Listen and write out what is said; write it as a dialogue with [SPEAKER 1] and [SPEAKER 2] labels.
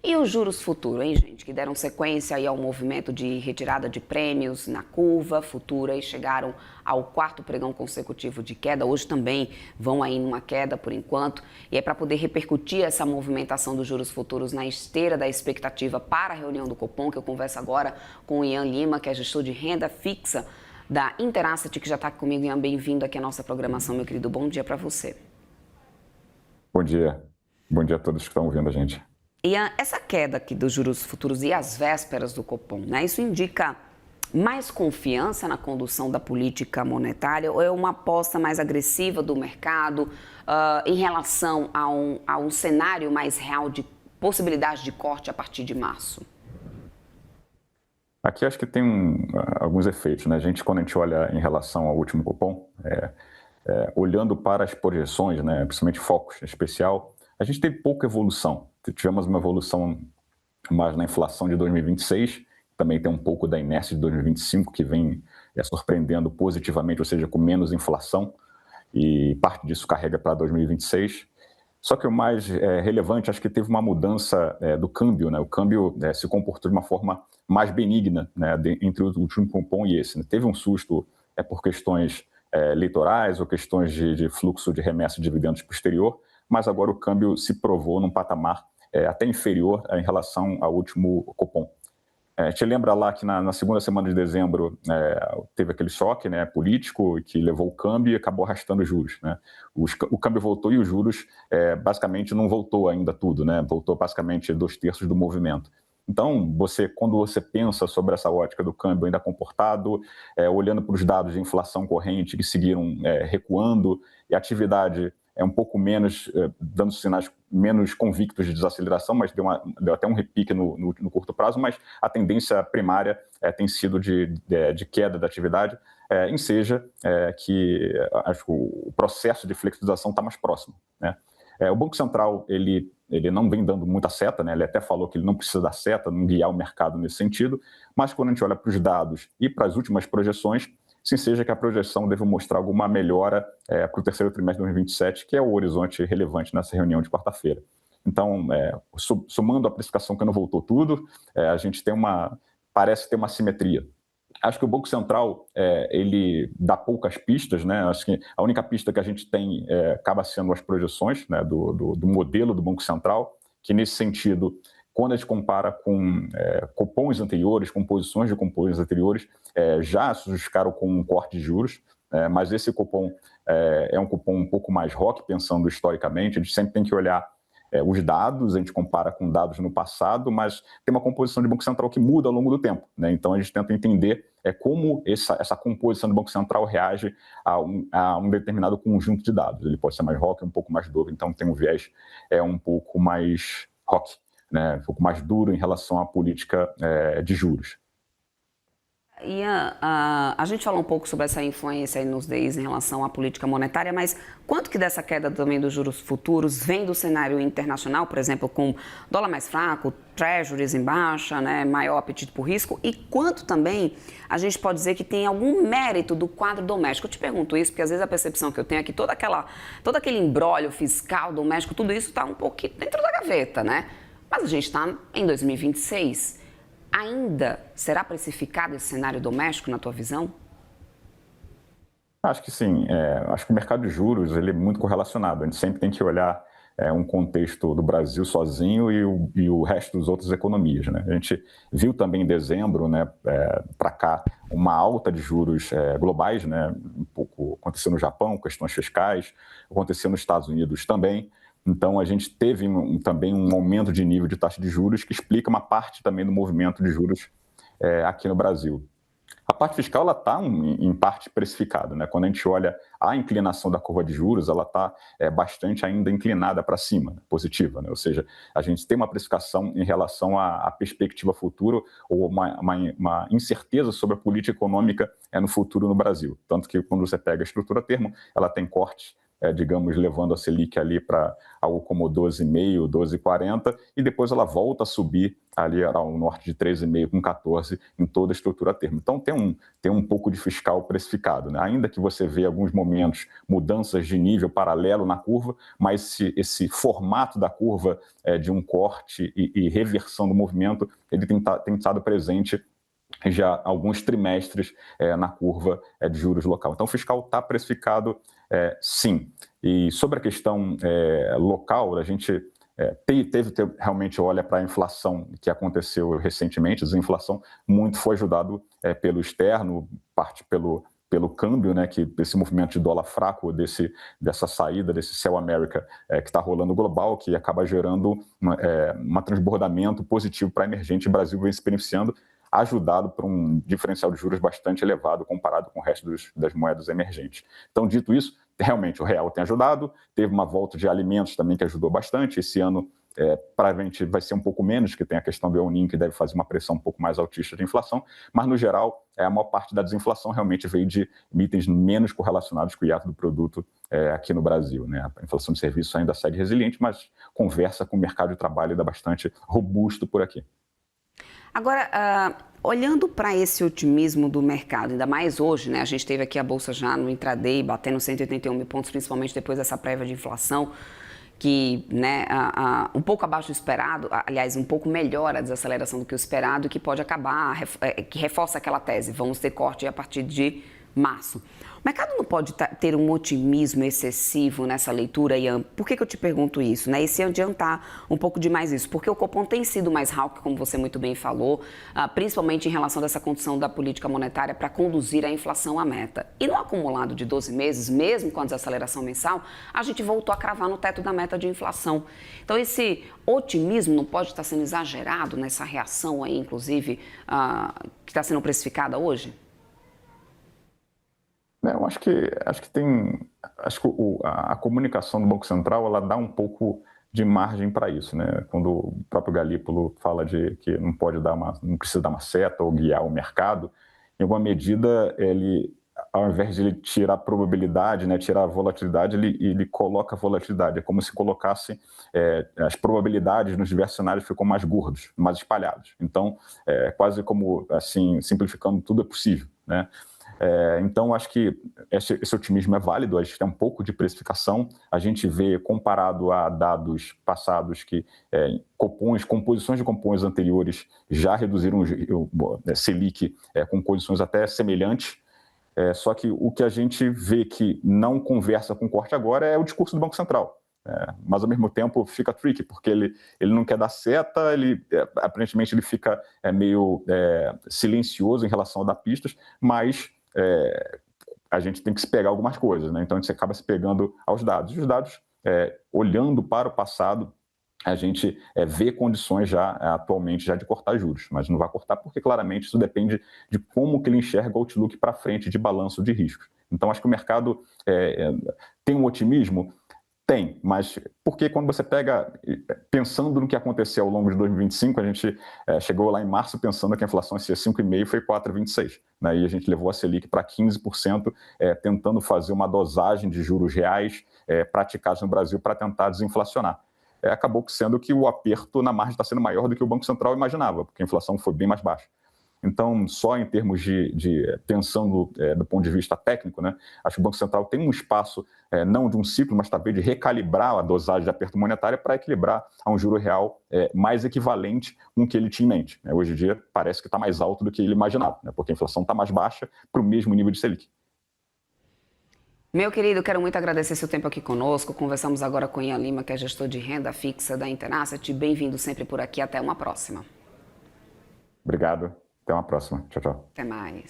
[SPEAKER 1] E os juros futuros, hein, gente? Que deram sequência aí ao movimento de retirada de prêmios na curva futura e chegaram ao quarto pregão consecutivo de queda. Hoje também vão aí numa queda por enquanto. E é para poder repercutir essa movimentação dos juros futuros na esteira da expectativa para a reunião do Copom, que eu converso agora com o Ian Lima, que é gestor de renda fixa da Interasset, que já está aqui comigo. Ian, bem-vindo aqui à nossa programação, meu querido. Bom dia para você.
[SPEAKER 2] Bom dia. Bom dia a todos que estão ouvindo a gente.
[SPEAKER 1] E essa queda aqui dos juros futuros e as vésperas do Copom, né? Isso indica mais confiança na condução da política monetária ou é uma aposta mais agressiva do mercado em relação a um cenário mais real de possibilidade de corte a partir de março?
[SPEAKER 2] Aqui acho que tem alguns efeitos, né? Quando a gente olha em relação ao último Copom, olhando para as projeções, né, principalmente focos em especial, a gente teve pouca evolução. Tivemos uma evolução mais na inflação de 2026, também tem um pouco da inércia de 2025, que vem surpreendendo positivamente, ou seja, com menos inflação, e parte disso carrega para 2026. Só que o mais relevante, acho que teve uma mudança do câmbio, né? O câmbio se comportou de uma forma mais benigna, né, entre o último Copom e esse, né? Teve um susto por questões eleitorais ou questões de fluxo de remessa de dividendos para o exterior, mas agora o câmbio se provou num patamar até inferior em relação ao último Copom. A gente lembra lá que na segunda semana de dezembro teve aquele choque, né, político que levou o câmbio e acabou arrastando os juros, né? O câmbio voltou e os juros basicamente não voltou ainda tudo, né? Voltou basicamente 2/3 do movimento. Então, quando você pensa sobre essa ótica do câmbio ainda comportado, olhando para os dados de inflação corrente que seguiram recuando e a atividade um pouco menos, dando sinais menos convictos de desaceleração, mas deu até um repique no curto prazo, mas a tendência primária tem sido de queda da atividade, enseja que acho que o processo de flexibilização está mais próximo, né? O Banco Central ele não vem dando muita seta, né? Ele até falou que ele não precisa dar seta, não guiar o mercado nesse sentido, mas quando a gente olha para os dados e para as últimas projeções, sim seja que a projeção deve mostrar alguma melhora para o terceiro trimestre de 2027, que é o horizonte relevante nessa reunião de quarta-feira. Então, somando a precificação que não voltou tudo, a gente parece ter uma simetria. Acho que o Banco Central, ele dá poucas pistas, né? Acho que a única pista que a gente tem acaba sendo as projeções, né, do modelo do Banco Central, que nesse sentido, quando a gente compara com cupons anteriores, com posições de cupons anteriores, já se justificaram com um corte de juros, mas esse cupom é um cupom um pouco mais rock, pensando historicamente. A gente sempre tem que olhar os dados, a gente compara com dados no passado, mas tem uma composição de Banco Central que muda ao longo do tempo, né? Então a gente tenta entender como essa composição do Banco Central reage a um determinado conjunto de dados. Ele pode ser mais rock, um pouco mais duro, então tem um viés um pouco mais rock, né? Um pouco mais duro em relação à política de juros.
[SPEAKER 1] Ian, a gente falou um pouco sobre essa influência aí nos DIs em relação à política monetária, mas quanto que dessa queda também dos juros futuros vem do cenário internacional, por exemplo, com dólar mais fraco, treasuries em baixa, né, maior apetite por risco, e quanto também a gente pode dizer que tem algum mérito do quadro doméstico? Eu te pergunto isso porque às vezes a percepção que eu tenho é que todo aquele imbróglio fiscal doméstico, tudo isso está um pouquinho dentro da gaveta, né? Mas a gente está em 2026. Ainda será precificado esse cenário doméstico, na tua visão?
[SPEAKER 2] Acho que sim. Acho que o mercado de juros ele é muito correlacionado. A gente sempre tem que olhar um contexto do Brasil sozinho e o resto das outras economias, né? A gente viu também em dezembro, né, para cá, uma alta de juros globais, né? Um pouco aconteceu no Japão, questões fiscais, aconteceu nos Estados Unidos também. Então, a gente teve também um aumento de nível de taxa de juros que explica uma parte também do movimento de juros aqui no Brasil. A parte fiscal ela está em parte precificada, né? Quando a gente olha a inclinação da curva de juros, ela está bastante ainda inclinada para cima, né? Positiva, né? Ou seja, a gente tem uma precificação em relação à perspectiva futura ou uma incerteza sobre a política econômica no futuro no Brasil. Tanto que quando você pega a estrutura termo, ela tem cortes digamos, levando a Selic ali para algo como 12,5, 12,40, e depois ela volta a subir ali ao norte de 13,5 com 14 em toda a estrutura a termo. Então tem um pouco de fiscal precificado, né? Ainda que você vê em alguns momentos mudanças de nível paralelo na curva, mas esse formato da curva de um corte e reversão do movimento, ele tem estado presente já há alguns trimestres na curva de juros local. Então o fiscal está precificado sim. E sobre a questão local, a gente realmente olha para a inflação que aconteceu recentemente. A desinflação muito foi ajudado pelo externo, parte pelo câmbio, né, que esse movimento de dólar fraco, dessa saída, desse Sell America que está rolando global, que acaba gerando um transbordamento positivo para a emergente. O Brasil vem se beneficiando, ajudado por um diferencial de juros bastante elevado comparado com o resto das moedas emergentes. Então, dito isso, realmente o real tem ajudado, teve uma volta de alimentos também que ajudou bastante. Esse ano, provavelmente vai ser um pouco menos, que tem a questão do El Niño, que deve fazer uma pressão um pouco mais altista de inflação, mas no geral, a maior parte da desinflação realmente veio de itens menos correlacionados com o hiato do produto aqui no Brasil, né? A inflação de serviços ainda segue resiliente, mas conversa com o mercado de trabalho ainda bastante robusto por aqui.
[SPEAKER 1] Agora, olhando para esse otimismo do mercado, ainda mais hoje, né? A gente teve aqui a Bolsa já no intraday batendo 181 mil pontos, principalmente depois dessa prévia de inflação, que, né, um pouco abaixo do esperado, aliás, um pouco melhor a desaceleração do que o esperado, e que pode acabar, que reforça aquela tese, vamos ter corte a partir de março. O mercado não pode ter um otimismo excessivo nessa leitura, Ian? Por que eu te pergunto isso, né? E se adiantar um pouco demais isso? Porque o Copom tem sido mais hawk, como você muito bem falou, principalmente em relação dessa condição da política monetária para conduzir a inflação à meta. E no acumulado de 12 meses, mesmo com a desaceleração mensal, a gente voltou a cravar no teto da meta de inflação. Então esse otimismo não pode estar sendo exagerado nessa reação aí, inclusive, que está sendo precificada hoje?
[SPEAKER 2] Eu acho que a comunicação do Banco Central ela dá um pouco de margem para isso, né? Quando o próprio Galípolo fala de que não precisa dar uma seta ou guiar o mercado, em alguma medida ele, ao invés de ele tirar a probabilidade, né, tirar a volatilidade, ele coloca a volatilidade. É como se colocasse as probabilidades nos diversos cenários ficam mais gordos, mais espalhados. Então, quase como assim, simplificando, tudo é possível, né? Então, acho que esse otimismo é válido, a gente tem um pouco de precificação, a gente vê, comparado a dados passados, que composições de cupons anteriores já reduziram Selic com condições até semelhantes, só que o que a gente vê que não conversa com o corte agora é o discurso do Banco Central. Mas, ao mesmo tempo, fica tricky, porque ele não quer dar seta, aparentemente ele fica meio silencioso em relação a dar pistas, mas a gente tem que se pegar algumas coisas, né? Então a gente acaba se pegando aos dados. E os dados, olhando para o passado, a gente vê condições já atualmente já de cortar juros, mas não vai cortar porque claramente isso depende de como que ele enxerga o outlook para frente de balanço de riscos. Então acho que o mercado tem um otimismo. Tem, mas porque quando você pega, pensando no que aconteceu ao longo de 2025, a gente chegou lá em março pensando que a inflação ia ser 5,5% e foi 4,26%. Né? E a gente levou a Selic para 15%, tentando fazer uma dosagem de juros reais praticados no Brasil para tentar desinflacionar. Acabou sendo que o aperto na margem está sendo maior do que o Banco Central imaginava, porque a inflação foi bem mais baixa. Então, só em termos pensando do ponto de vista técnico, né, acho que o Banco Central tem um espaço, não de um ciclo, mas talvez de recalibrar a dosagem de aperto monetário para equilibrar a um juro real mais equivalente com o que ele tinha em mente. Né? Hoje em dia, parece que está mais alto do que ele imaginava, né, porque a inflação está mais baixa para o mesmo nível de Selic.
[SPEAKER 1] Meu querido, quero muito agradecer seu tempo aqui conosco. Conversamos agora com Ian Lima, que é gestor de renda fixa da Interasset. Bem-vindo sempre por aqui. Até uma próxima.
[SPEAKER 2] Obrigado. Até uma próxima. Tchau, tchau.
[SPEAKER 1] Até mais.